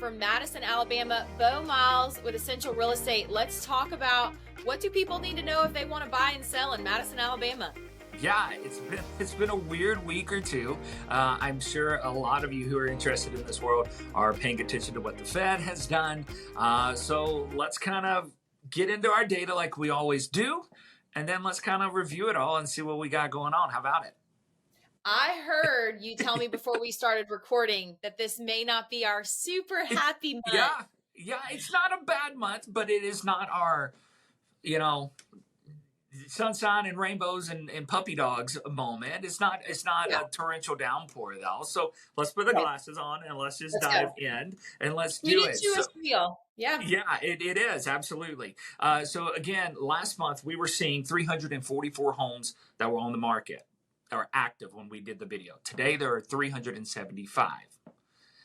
from Madison, Alabama, Beau Miles with Essential Real Estate. Let's talk about what do people need to know if they want to buy and sell in Madison, Alabama. Yeah, it's been a weird week or two. I'm sure a lot of you who are interested in this world are paying attention to what the Fed has done. So let's kind of get into our data like we always do, and then let's kind of review it all and see what we got going on. How about it? I heard you tell me before we started recording that this may not be our super happy month. Yeah, it's not a bad month, but it is not our, you know, sunshine and rainbows and puppy dogs moment. It's not a torrential downpour though. So let's put the glasses on and let's just dive in and let's do it. Is real. Yeah. Yeah, it is absolutely. So again, last month we were seeing 344 homes that were on the market or active when we did the video. Today there are 375.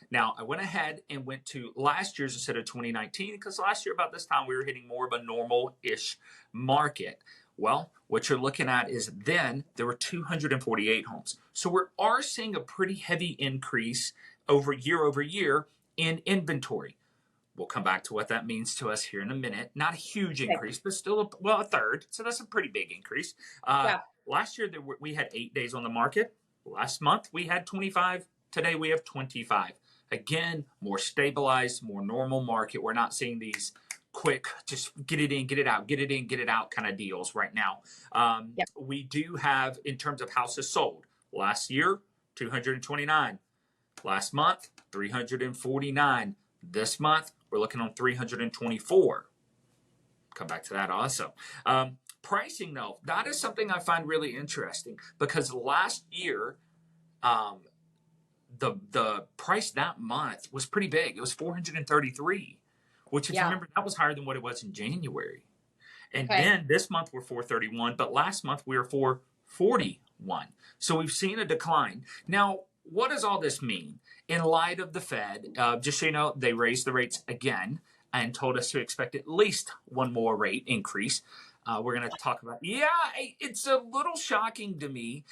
Now, I went ahead and went to last year's instead of 2019 because last year about this time we were hitting more of a normal-ish market. Well, what you're looking at is then there were 248 homes. So we are seeing a pretty heavy increase over year in inventory. We'll come back to what that means to us here in a minute. Not a huge increase, but still a third. So that's a pretty big increase. Last year we had 8 days on the market. Last month we had 25. Today we have 25. Again, more stabilized, more normal market. We're not seeing these quick, just get it in, get it out, get it in, get it out kind of deals right now. We do have, in terms of houses sold, last year, 229. Last month, 349. This month, we're looking on 324. Come back to that also. Pricing, though, that is something I find really interesting because last year, the price that month was pretty big. It was 433, which if you remember, that was higher than what it was in January. And then this month we're 431, but last month we were 441. So we've seen a decline. Now, what does all this mean? In light of the Fed, just so you know, they raised the rates again and told us to expect at least one more rate increase. We're going to talk about, it's a little shocking to me.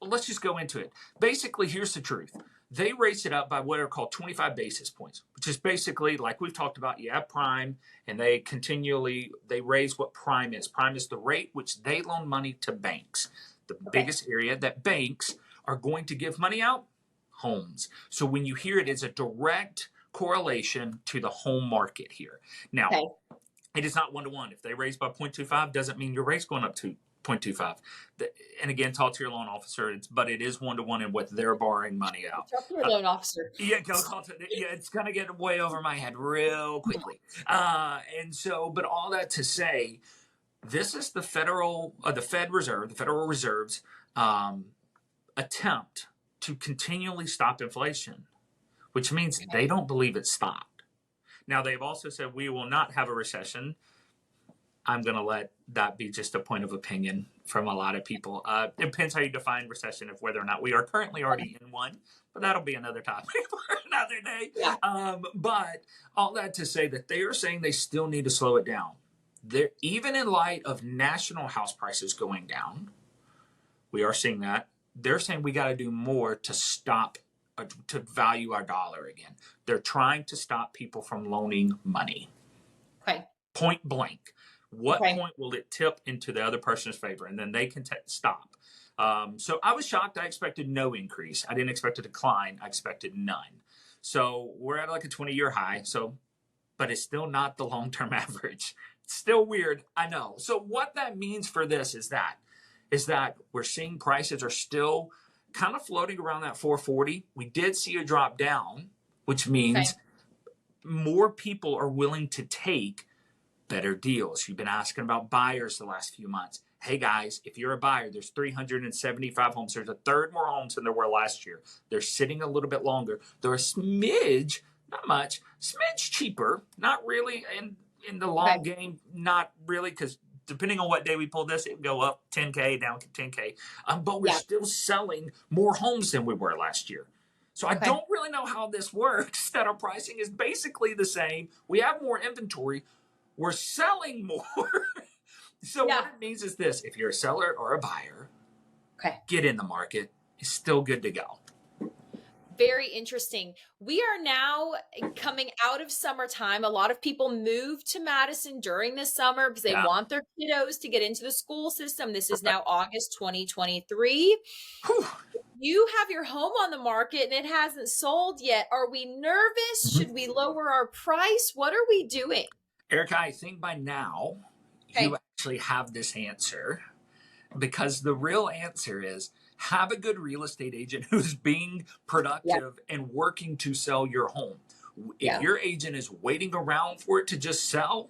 Let's just go into it. Basically, here's the truth. They raise it up by what are called 25 basis points, which is basically, like we've talked about, prime, and they raise what prime is. Prime is the rate which they loan money to banks. The biggest area that banks are going to give money out, homes. So when you hear it, it's a direct correlation to the home market here. Now, it is not one-to-one. If they raise by 0.25, doesn't mean your rate's going up to 0.25. And again, talk to your loan officer, but it is one-to-one in what they're borrowing money out. Talk to your loan officer. It's going to get way over my head real quickly. But all that to say, this is the Federal Reserve's attempt to continually stop inflation, which means they don't believe it's stopped. Now, they've also said we will not have a recession. I'm going to let that be just a point of opinion from a lot of people. It depends how you define recession, of whether or not we are currently already in one, but that'll be another topic for another day. But all that to say that they are saying they still need to slow it down. Even in light of national house prices going down, we are seeing that. They're saying we got to do more to stop, to value our dollar again. They're trying to stop people from loaning money. Point blank. What point will it tip into the other person's favor? And then they can stop. So I was shocked. I expected no increase. I didn't expect a decline. I expected none. So we're at like a 20-year high. But it's still not the long-term average. It's still weird. I know. So what that means for this is that we're seeing prices are still kind of floating around that 440. We did see a drop down, which means more people are willing to take better deals. You've been asking about buyers the last few months. Hey guys, if you're a buyer, there's 375 homes. There's a third more homes than there were last year. They're sitting a little bit longer. They're a smidge, not much, smidge cheaper. Not really in the long game, not really, because depending on what day we pull this, it would go up 10K, down 10K. But we're still selling more homes than we were last year. So I don't really know how this works, that our pricing is basically the same. We have more inventory. We're selling more. So what it means is this. If you're a seller or a buyer, get in the market. It's still good to go. very interesting. We are now coming out of summertime. A lot of people move to Madison during the summer because they Yeah. want their kiddos to get into the school system. This is Right. now August 2023. Whew. You have your home on the market and it hasn't sold yet. Are we nervous? Should we lower our price? What are we doing? Erica, I think by now you actually have this answer, because the real answer is have a good real estate agent who's being productive and working to sell your home. If your agent is waiting around for it to just sell,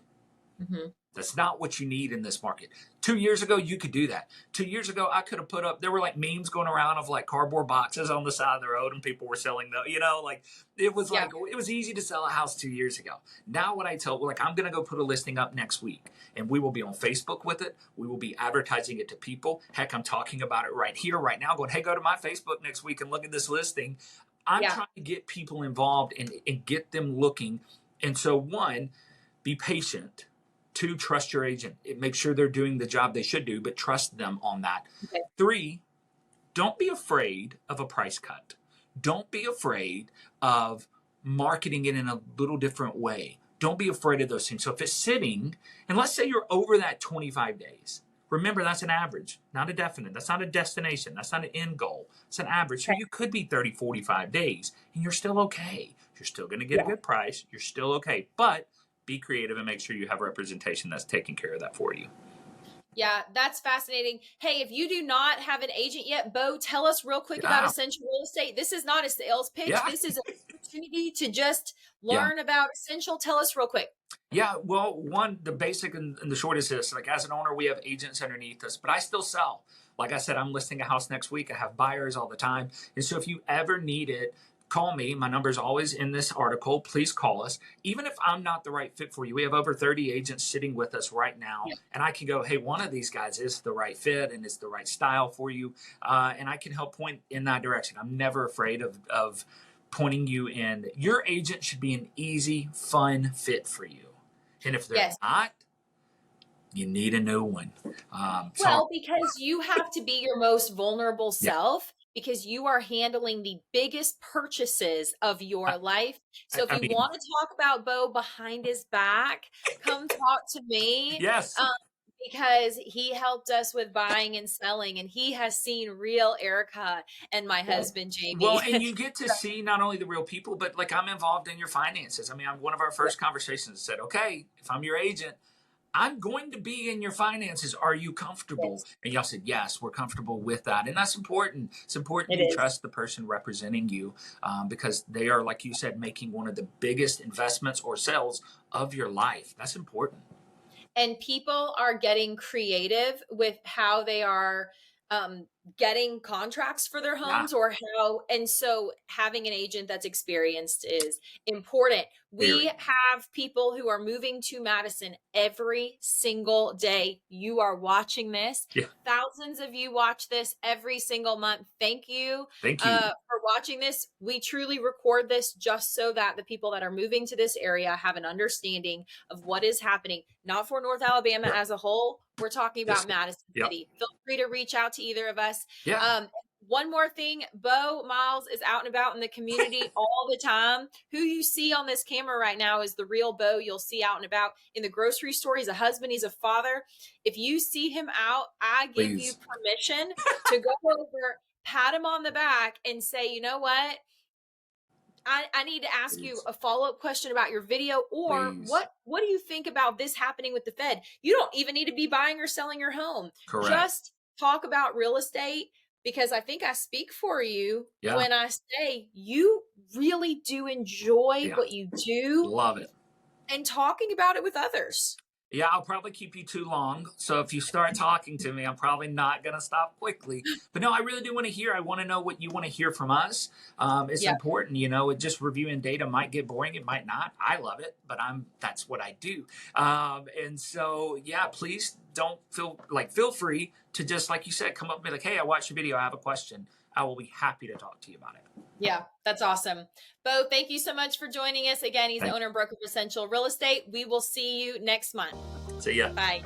that's not what you need in this market. 2 years ago, you could do that. 2 years ago, I could have put up, there were like memes going around of like cardboard boxes on the side of the road and people were selling them, like it was like, it was easy to sell a house 2 years ago. Now what I tell, like, I'm going to go put a listing up next week and we will be on Facebook with it. We will be advertising it to people. Heck, I'm talking about it right here, right now, going, hey, go to my Facebook next week and look at this listing. I'm trying to get people involved and get them looking. And so 1, be patient. 2, trust your agent. Make sure they're doing the job they should do, but trust them on that. 3, don't be afraid of a price cut. Don't be afraid of marketing it in a little different way. Don't be afraid of those things. So if it's sitting, and let's say you're over that 25 days, remember that's an average, not a definite. That's not a destination. That's not an end goal. It's an average. So you could be 30, 45 days and you're still okay. You're still going to get a good price. You're still okay. But be creative and make sure you have representation that's taking care of that for you. Yeah, that's fascinating. Hey, if you do not have an agent yet, Beau, tell us real quick about Essential Real Estate. This is not a sales pitch. This is an opportunity to just learn about Essential. Tell us real quick. Yeah, well, 1, the basic and the short is this. Like, as an owner, we have agents underneath us, but I still sell. Like I said, I'm listing a house next week. I have buyers all the time. And so if you ever need it, call me. My number is always in this article. Please call us. Even if I'm not the right fit for you, we have over 30 agents sitting with us right now. And I can go, hey, one of these guys is the right fit and it's the right style for you. And I can help point in that direction. I'm never afraid of pointing you in. Your agent should be an easy, fun fit for you. And if they're not, you need a new one. Well, because you have to be your most vulnerable self. Because you are handling the biggest purchases of your life. So if you want to talk about Beau behind his back, come talk to me. Yes. Because he helped us with buying and selling, and he has seen real Erica and my husband, Jamie. Well, and you get to see not only the real people, but like I'm involved in your finances. I mean, one of our first conversations said, okay, if I'm your agent, I'm going to be in your finances. Are you comfortable? And y'all said, yes, we're comfortable with that. And that's important. It's important you trust the person representing you because they are, like you said, making one of the biggest investments or sales of your life. That's important. And people are getting creative with how they are getting contracts for their homes and so having an agent that's experienced is important. We have people who are moving to Madison every single day. You are watching this. Thousands of you watch this every single month. Thank you. For watching this. We truly record this just so that the people that are moving to this area have an understanding of what is happening, not for North Alabama as a whole. We're talking about Madison City. Feel free to reach out to either of us. One more thing, Beau Miles is out and about in the community all the time. Who you see on this camera right now is the real Beau you'll see out and about in the grocery store. He's a husband. He's a father. If you see him out, I give you permission to go over, pat him on the back and say, you know what? I need to ask you a follow-up question about your video, or what do you think about this happening with the Fed? You don't even need to be buying or selling your home. Just talk about real estate, because I think I speak for you when I say you really do enjoy what you do. Love it. And talking about it with others. Yeah, I'll probably keep you too long. So if you start talking to me, I'm probably not going to stop quickly. But no, I really do want to hear. I want to know what you want to hear from us. It's important, just reviewing data might get boring. It might not. I love it, but that's what I do. And so, please don't feel free to just, like you said, come up and be like, hey, I watched your video. I have a question. I will be happy to talk to you about it. Yeah, that's awesome. Beau, thank you so much for joining us. Again, he's the owner and broker of Essential Real Estate. We will see you next month. See ya. Bye.